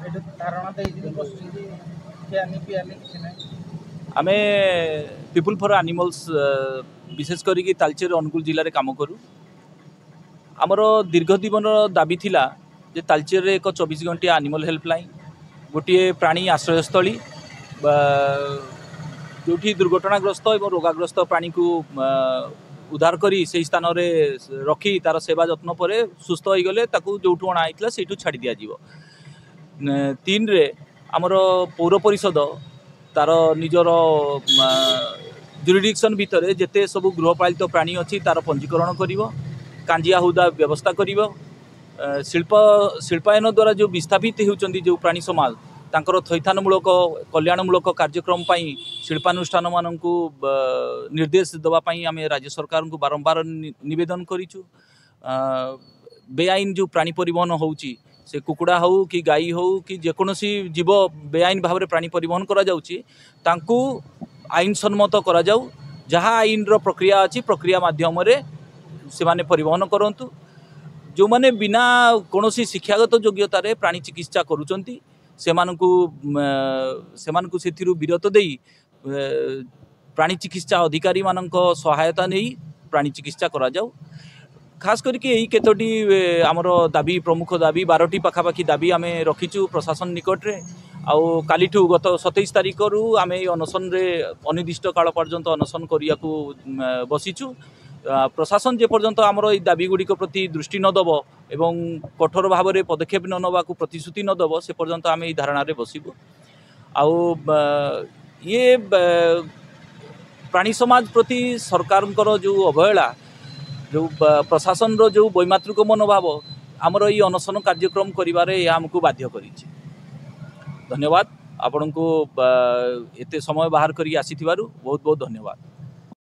ଏଠି ଧାରଣା ଦେଇକିରି ବସୁଛନ୍ତି ଖିଆନି ପିଆନି କିଛି ନାହିଁ। आमे पीपुल फॉर एनिमल्स विशेष करी तालचेर अनुगुल जिले में काम करूँ। आमर दीर्घ जीवन दाबी थिला जे तालचेर एक 24 घंटिया एनिमल हेल्पलाइन गोटे प्राणी आश्रयस्थली जो दुर्घटनाग्रस्त और रोगाग्रस्त प्राणी को उद्धार करी से स्थान रे रखी तार सेवा जत्न पर सुस्थ हो गले जो अणाई से छाड़ी दि जाव। 3 रे आमर पौर परिषद तार निजर जुरिडिक्शन भितर जेते सब गृहपालित प्राणी अच्छी तार पंजीकरण कर कांजिया हुदा व्यवस्था कर शिल्पायन द्वारा जो विस्थापित होती जो प्राणी समाज तांकर थैथानमूलक कल्याणमूलक कार्यक्रम शिल्पानुष्ठान मानक निर्देश देवाई आम राज्य सरकार को बारंबार निवेदन करूँ। बेआईन जो प्राणी परिवहन होउची से कुकुड़ा हो कि गाई हो कि जेकोसी जीव बेआईन भाव में प्राणी परिवहन करा जाउची तांकु आईन सम्मत करा जाउ जहाँ आईन रो प्रक्रिया अच्छी प्रक्रिया माध्यम रे से माने परिवहन करंतु। जो माने बिना कोनोसी शिक्षागत योग्यता रे प्राणी चिकित्सा करूचंती सेमानकु सेथिरु विरत देई प्राणी चिकित्सा अधिकारी मानक सहायता नहीं प्राणी चिकित्सा करा जाउ। खास करके यही केतोटी आमर दाबी प्रमुख दाबी 12टी पाखापाखी दाबी आम रखीचु प्रशासन निकट रे आउ कालीठू गत 27 तारिख रु आम अनशन रे अनिर्दिष्ट काल पर्यंत अनशन करिया को बसीचु। प्रशासन जे पर्यंत आमर ये दाबी गुड़िक प्रति दृष्टि नदब एवं कठोर भाव में पदक्षेप न नवा प्रतिश्रुति नदब से पर्यंत आम ये धारणा रे बसिबु। आउ ये प्राणी समाज प्रति सरकार जो अवहेला जो प्रशासन रो जो वैमात्रिक मनोभाव आमर ये अनशन कार्यक्रम करिवारे हमको बाध्य करिछि। धन्यवाद आपण को एते समय बाहर करी आसीथिबारु बहुत बहुत धन्यवाद।